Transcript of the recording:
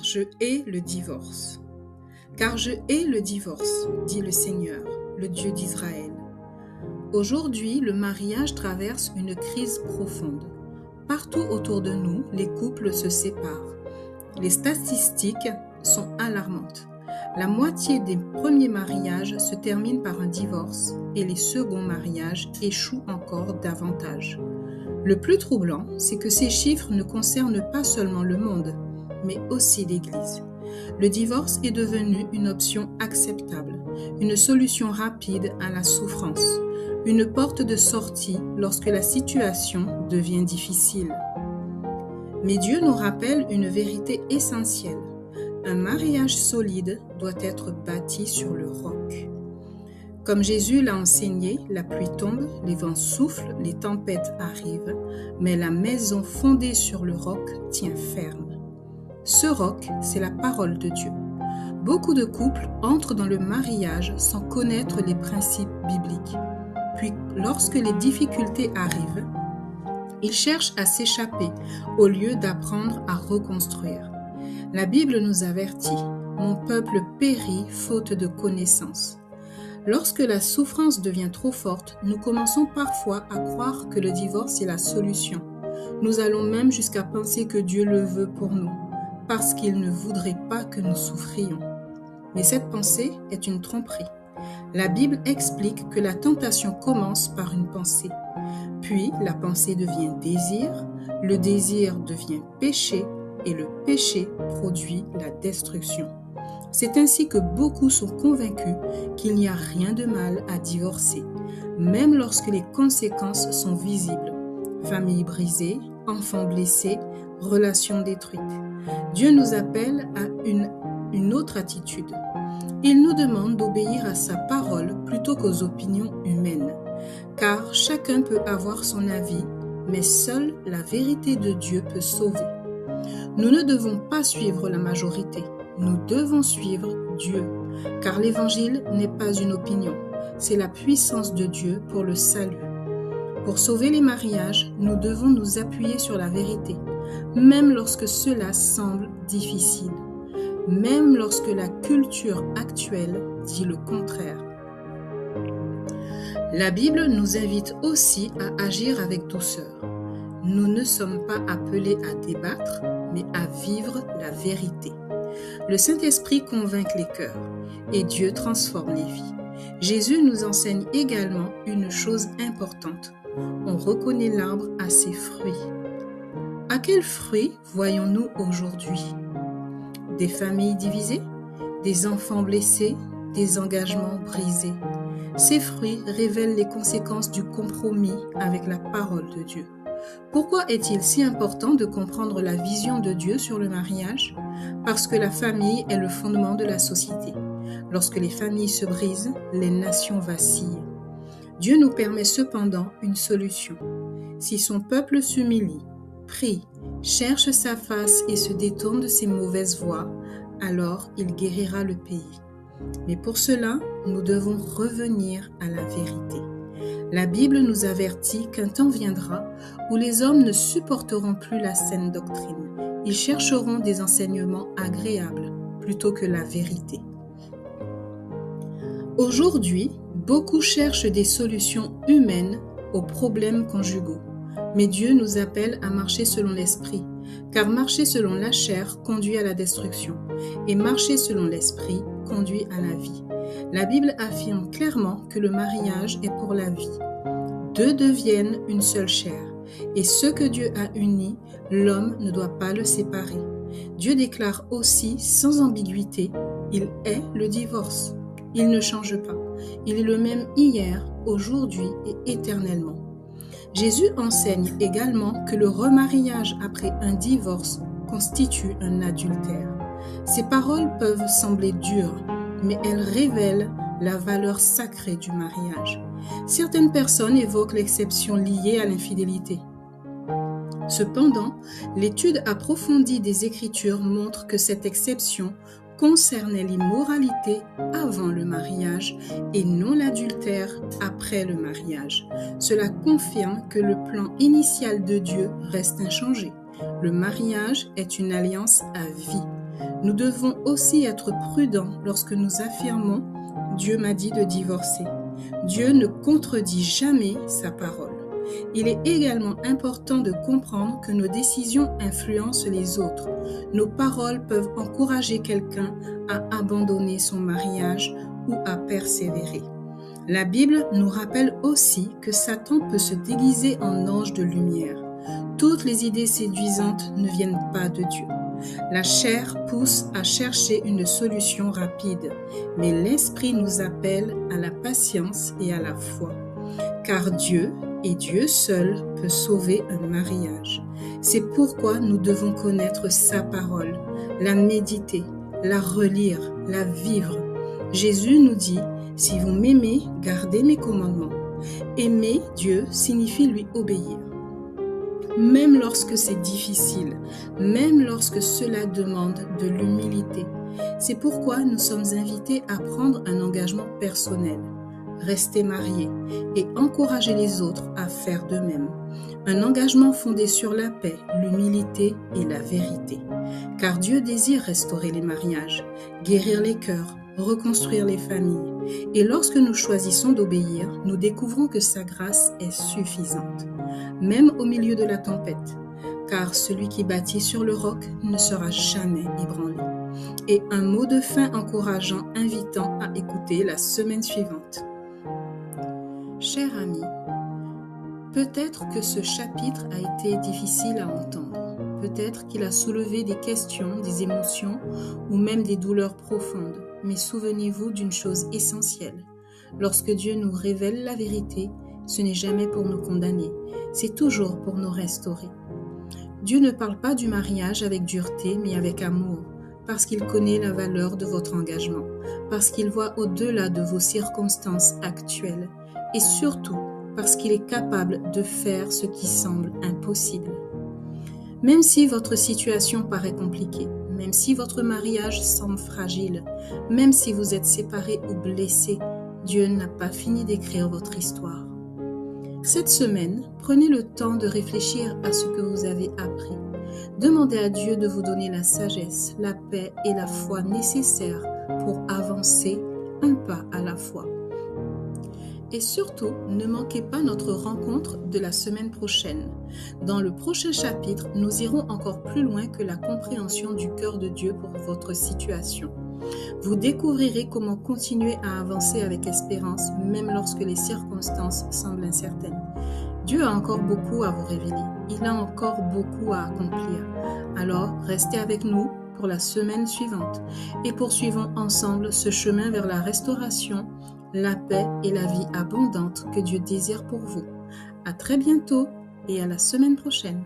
je hais le divorce. Car je hais le divorce, dit le Seigneur, le Dieu d'Israël. Aujourd'hui, le mariage traverse une crise profonde. Partout autour de nous, les couples se séparent. Les statistiques sont alarmantes. La moitié des premiers mariages se terminent par un divorce et les seconds mariages échouent encore davantage. Le plus troublant, c'est que ces chiffres ne concernent pas seulement le monde, mais aussi l'Église. Le divorce est devenu une option acceptable, une solution rapide à la souffrance, une porte de sortie lorsque la situation devient difficile. Mais Dieu nous rappelle une vérité essentielle. Un mariage solide doit être bâti sur le roc. Comme Jésus l'a enseigné, la pluie tombe, les vents soufflent, les tempêtes arrivent, mais la maison fondée sur le roc tient ferme. Ce roc, c'est la parole de Dieu. Beaucoup de couples entrent dans le mariage sans connaître les principes bibliques. Puis, lorsque les difficultés arrivent, ils cherchent à s'échapper au lieu d'apprendre à reconstruire. La Bible nous avertit, « Mon peuple périt faute de connaissance ». Lorsque la souffrance devient trop forte, nous commençons parfois à croire que le divorce est la solution. Nous allons même jusqu'à penser que Dieu le veut pour nous, parce qu'il ne voudrait pas que nous souffrions. Mais cette pensée est une tromperie. La Bible explique que la tentation commence par une pensée. Puis la pensée devient désir, le désir devient péché et le péché produit la destruction. C'est ainsi que beaucoup sont convaincus qu'il n'y a rien de mal à divorcer, même lorsque les conséquences sont visibles. Famille brisée, enfants blessés, relations détruites. Dieu nous appelle à une autre attitude. Il nous demande d'obéir à sa parole plutôt qu'aux opinions humaines, car chacun peut avoir son avis, mais seule la vérité de Dieu peut sauver. Nous ne devons pas suivre la majorité, nous devons suivre Dieu, car l'Évangile n'est pas une opinion, c'est la puissance de Dieu pour le salut. Pour sauver les mariages, nous devons nous appuyer sur la vérité, même lorsque cela semble difficile, même lorsque la culture actuelle dit le contraire. La Bible nous invite aussi à agir avec douceur. Nous ne sommes pas appelés à débattre, mais à vivre la vérité. Le Saint-Esprit convainc les cœurs et Dieu transforme les vies. Jésus nous enseigne également une chose importante. On reconnaît l'arbre à ses fruits. À quels fruits voyons-nous aujourd'hui? Des familles divisées, des enfants blessés, des engagements brisés. Ces fruits révèlent les conséquences du compromis avec la parole de Dieu. Pourquoi est-il si important de comprendre la vision de Dieu sur le mariage? Parce que la famille est le fondement de la société. Lorsque les familles se brisent, les nations vacillent. Dieu nous permet cependant une solution. Si son peuple s'humilie, prie, cherche sa face et se détourne de ses mauvaises voies, alors il guérira le pays. Mais pour cela, nous devons revenir à la vérité. La Bible nous avertit qu'un temps viendra où les hommes ne supporteront plus la saine doctrine. Ils chercheront des enseignements agréables plutôt que la vérité. Aujourd'hui, beaucoup cherchent des solutions humaines aux problèmes conjugaux. Mais Dieu nous appelle à marcher selon l'esprit, car marcher selon la chair conduit à la destruction, et marcher selon l'esprit conduit à la vie. La Bible affirme clairement que le mariage est pour la vie. Deux deviennent une seule chair, et ce que Dieu a uni, l'homme ne doit pas le séparer. Dieu déclare aussi sans ambiguïté, il est le divorce. Il ne change pas. Il est le même hier, aujourd'hui et éternellement. Jésus enseigne également que le remariage après un divorce constitue un adultère. Ces paroles peuvent sembler dures, mais elles révèlent la valeur sacrée du mariage. Certaines personnes évoquent l'exception liée à l'infidélité. Cependant, l'étude approfondie des Écritures montre que cette exception concernait l'immoralité avant le mariage et non l'adultère après le mariage. Cela confirme que le plan initial de Dieu reste inchangé. Le mariage est une alliance à vie. Nous devons aussi être prudents lorsque nous affirmons « Dieu m'a dit de divorcer ». Dieu ne contredit jamais sa parole. Il est également important de comprendre que nos décisions influencent les autres. Nos paroles peuvent encourager quelqu'un à abandonner son mariage ou à persévérer. La Bible nous rappelle aussi que Satan peut se déguiser en ange de lumière. Toutes les idées séduisantes ne viennent pas de Dieu. La chair pousse à chercher une solution rapide, mais l'Esprit nous appelle à la patience et à la foi. Car Dieu, et Dieu seul, peut sauver un mariage. C'est pourquoi nous devons connaître sa parole, la méditer, la relire, la vivre. Jésus nous dit « Si vous m'aimez, gardez mes commandements ». Aimer Dieu signifie lui obéir. Même lorsque c'est difficile, même lorsque cela demande de l'humilité. C'est pourquoi nous sommes invités à prendre un engagement personnel, rester mariés et encourager les autres à faire de même. Un engagement fondé sur la paix, l'humilité et la vérité. Car Dieu désire restaurer les mariages, guérir les cœurs, reconstruire les familles. Et lorsque nous choisissons d'obéir, nous découvrons que sa grâce est suffisante, même au milieu de la tempête. Car celui qui bâtit sur le roc ne sera jamais ébranlé. Et un mot de fin encourageant, invitant à écouter la semaine suivante. Cher ami, peut-être que ce chapitre a été difficile à entendre. Peut-être qu'il a soulevé des questions, des émotions ou même des douleurs profondes. Mais souvenez-vous d'une chose essentielle. Lorsque Dieu nous révèle la vérité, ce n'est jamais pour nous condamner, c'est toujours pour nous restaurer. Dieu ne parle pas du mariage avec dureté, mais avec amour, parce qu'il connaît la valeur de votre engagement, parce qu'il voit au-delà de vos circonstances actuelles, et surtout parce qu'il est capable de faire ce qui semble impossible. Même si votre situation paraît compliquée, même si votre mariage semble fragile, même si vous êtes séparés ou blessés, Dieu n'a pas fini d'écrire votre histoire. Cette semaine, prenez le temps de réfléchir à ce que vous avez appris. Demandez à Dieu de vous donner la sagesse, la paix et la foi nécessaires pour avancer un pas à la fois. Et surtout, ne manquez pas notre rencontre de la semaine prochaine. Dans le prochain chapitre, nous irons encore plus loin que la compréhension du cœur de Dieu pour votre situation. Vous découvrirez comment continuer à avancer avec espérance, même lorsque les circonstances semblent incertaines. Dieu a encore beaucoup à vous révéler. Il a encore beaucoup à accomplir. Alors, restez avec nous pour la semaine suivante et poursuivons ensemble ce chemin vers la restauration, la paix et la vie abondante que Dieu désire pour vous. À très bientôt et à la semaine prochaine.